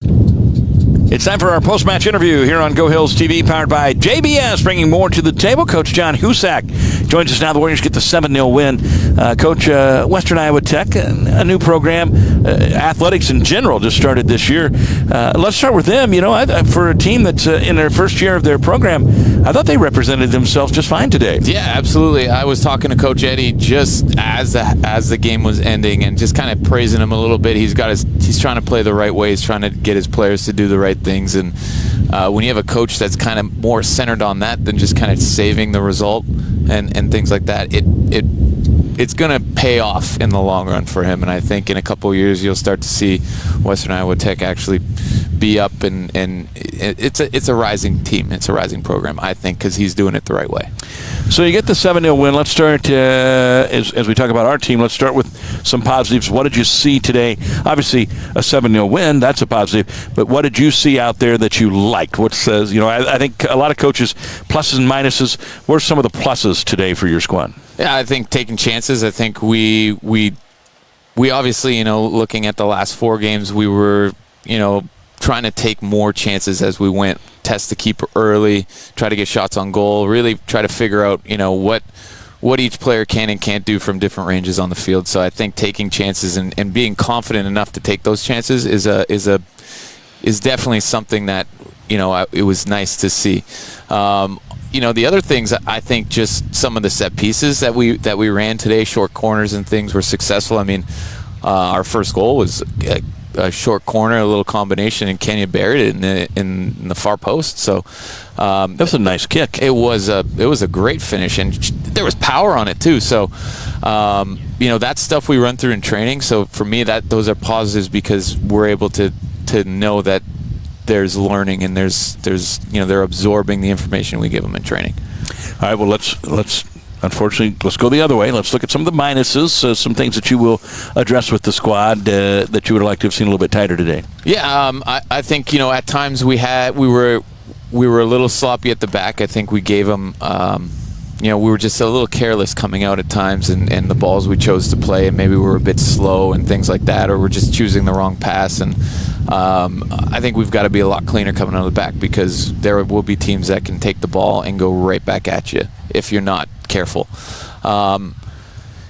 It's time for our post-match interview here on Go Hills TV, powered by JBS, bringing more to the table. Coach Jon Hussak joins us now. The Warriors get the 7-0 win. Coach, Western Iowa Tech, a new program. Athletics in general just started this year. Let's start with them. You know, for a team that's in their first year of their program, I thought they represented themselves just fine today. Yeah, absolutely. I was talking to Coach Eddie just as the game was ending and just kind of praising him a little bit. He's trying to play the right way. He's trying to get his players to do the right things. And when you have a coach that's kind of more centered on that than just kind of saving the result and things like that, it's going to pay off in the long run for him. And I think in a couple of years you'll start to see Western Iowa Tech actually be up, and it's a rising team. It's a rising program, I think, because he's doing it the right way. So you get the 7-0 win. Let's start, as we talk about our team, let's start with some positives. What did you see today? Obviously, a 7-0 win, that's a positive. But what did you see out there that you liked? What says, I think a lot of coaches, pluses and minuses. What are some of the pluses today for your squad? Yeah, I think taking chances. I think we obviously, looking at the last 4 games, we were, trying to take more chances as we went, test the keeper early, try to get shots on goal, really try to figure out, what each player can and can't do from different ranges on the field. So I think taking chances and being confident enough to take those chances is definitely something that, it was nice to see. The other things, I think just some of the set pieces that we ran today, short corners and things, were successful. I mean, our first goal was a short corner, a little combination, and Kenya buried it in the far post. So that was a nice kick. It was a great finish, and there was power on it too. So that stuff we run through in training. So for me, those are positives because we're able to know that there's learning and there's they're absorbing the information we give them in training. All right. Well, let's. Unfortunately, let's go the other way. Let's look at some of the minuses, some things that you will address with the squad that you would like to have seen a little bit tighter today. Yeah, I think at times we were a little sloppy at the back. I think we gave them, we were just a little careless coming out at times, and the balls we chose to play, and maybe we were a bit slow and things like that, or we're just choosing the wrong pass. And I think we've got to be a lot cleaner coming out of the back because there will be teams that can take the ball and go right back at you if you're not careful. And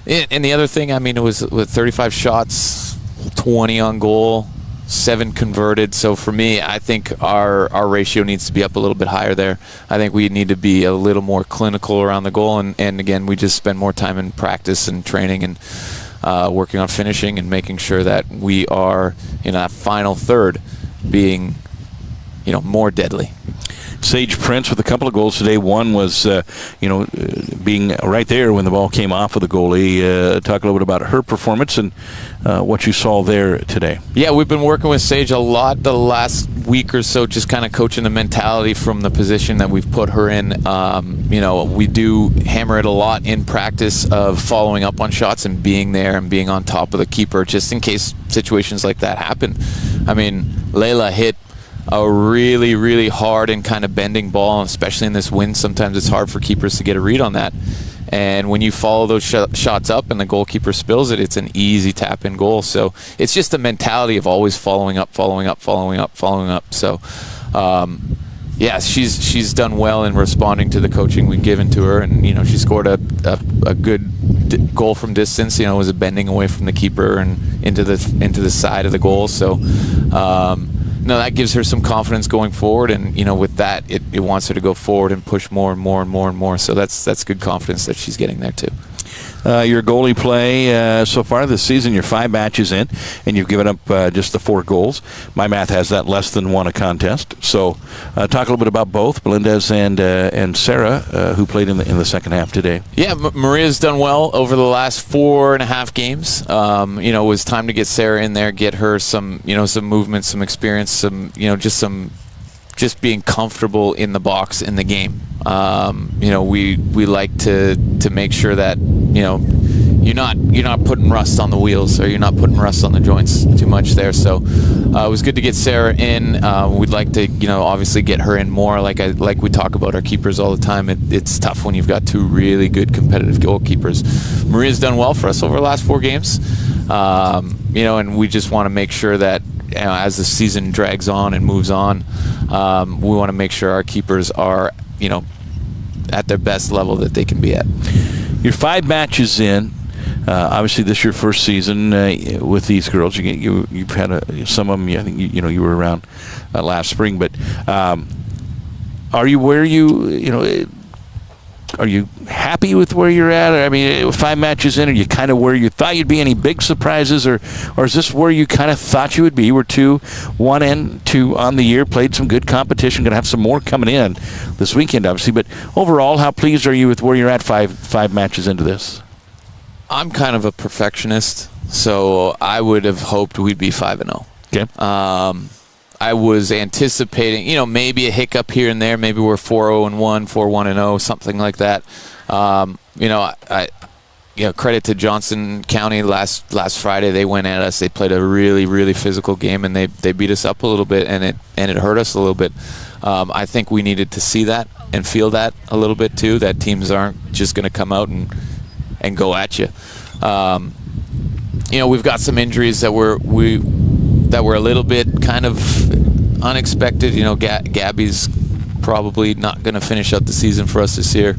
the other thing, it was with 35 shots, 20 on goal, 7 converted. So for me, I think our ratio needs to be up a little bit higher there. I think we need to be a little more clinical around the goal. And again, we just spend more time in practice and training and working on finishing and making sure that we are in that final third being, more deadly. Sage Prince with a couple of goals today. One was, being right there when the ball came off of the goalie. Talk a little bit about her performance and what you saw there today. Yeah, we've been working with Sage a lot the last week or so, just kind of coaching the mentality from the position that we've put her in. We do hammer it a lot in practice of following up on shots and being there and being on top of the keeper just in case situations like that happen. Layla hit a really, really hard and kind of bending ball, especially in this wind. Sometimes it's hard for keepers to get a read on that. And when you follow those shots up and the goalkeeper spills it, it's an easy tap-in goal. So it's just a mentality of always following up. So, she's done well in responding to the coaching we've given to her. And, she scored a good goal from distance. It was a bending away from the keeper and into the side of the goal. So, that gives her some confidence going forward, and with that, it wants her to go forward and push more and more and more and more. So that's good confidence that she's getting there too. Your goalie play so far this season, you're 5 matches in, and you've given up just the 4 goals. My math has that less than 1 a contest. So talk a little bit about both, Melendez and Sarah, who played in the second half today. Yeah, Maria's done well over the last 4.5 games. It was time to get Sarah in there, get her some movement, some experience, just being comfortable in the box in the game. We like to make sure that you're not putting rust on the wheels, or you're not putting rust on the joints too much there. So it was good to get Sarah in. We'd like to obviously get her in more. Like we talk about our keepers all the time. It's tough when you've got 2 really good competitive goalkeepers. Maria's done well for us over the last 4 games. And we just want to make sure that as the season drags on and moves on, we want to make sure our keepers are, at their best level that they can be at. You're 5 matches in. Obviously, this is your first season with these girls. You've had some of them. I think you were around last spring. But are you where are you happy with where you're at? I mean, 5 matches in, are you kind of where you thought you'd be? Any big surprises, or is this where you kind of thought you would be? You were 1 and 2 on the year, played some good competition, going to have some more coming in this weekend, obviously. But overall, how pleased are you with where you're at 5 matches into this? I'm kind of a perfectionist, so I would have hoped we'd be 5-0. Okay. I was anticipating, maybe a hiccup here and there. Maybe we're 4-0-1, 4-1-0, something like that. Credit to Johnson County last Friday. They went at us. They played a really, really physical game, and they beat us up a little bit, and it hurt us a little bit. I think we needed to see that and feel that a little bit too. That teams aren't just going to come out and go at you. We've got some injuries that were a little bit kind of unexpected. Gabby's probably not going to finish out the season for us this year.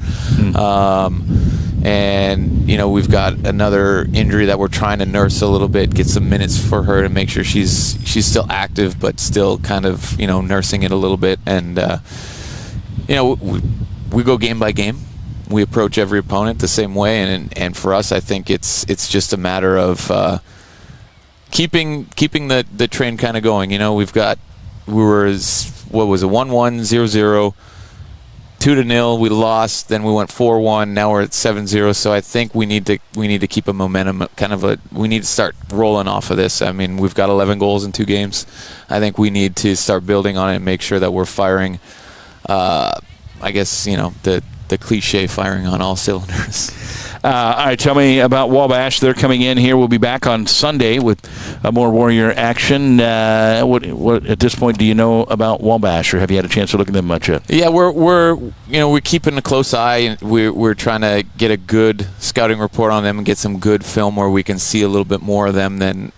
And we've got another injury that we're trying to nurse a little bit, get some minutes for her to make sure she's still active, but still kind of nursing it a little bit. And we go game by game. We approach every opponent the same way, and for us, I think it's just a matter of keeping the train kind of going. We were 1-1, 0-0, 2-0. We lost, then we went 4-1. Now we're at 7-0. So I think we need to keep a momentum. We need to start rolling off of this. I mean, we've got 11 goals in 2 games. I think we need to start building on it and make sure that we're firing. I guess the cliche, firing on all cylinders. All right, tell me about Wabash. They're coming in here. We'll be back on Sunday with more Warrior action. What at this point do you know about Wabash, or have you had a chance to look at them much yet? Yeah, we're keeping a close eye, and we're trying to get a good scouting report on them and get some good film where we can see a little bit more of them than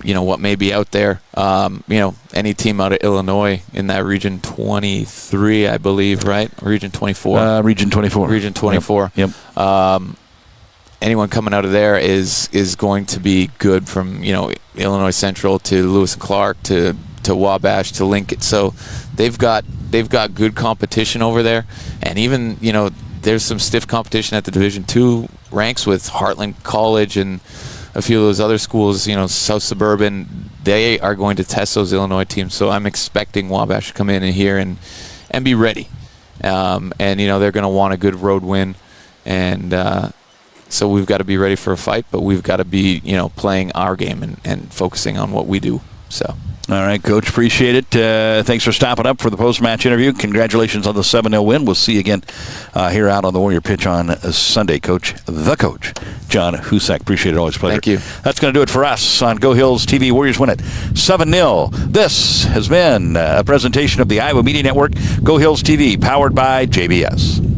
what may be out there. Any team out of Illinois in that region 23, I believe, right? Region 24. Region 24. Region 24. Yep. Anyone coming out of there is going to be good, from Illinois Central to Lewis and Clark to Wabash to Lincoln. So they've got good competition over there, and even there's some stiff competition at the Division II ranks with Heartland College and a few of those other schools. South Suburban. They are going to test those Illinois teams. So I'm expecting Wabash to come in here and be ready. And they're going to want a good road win, and so we've got to be ready for a fight, but we've got to be playing our game and focusing on what we do. So. All right, Coach, appreciate it. Thanks for stopping up for the post-match interview. Congratulations on the 7-0 win. We'll see you again here out on the Warrior pitch on Sunday, Coach. The Coach, Jon Hussak. Appreciate it. Always a pleasure. Thank you. That's going to do it for us on Go Hills TV. Warriors win it 7-0. This has been a presentation of the Iowa Media Network, Go Hills TV, powered by JBS.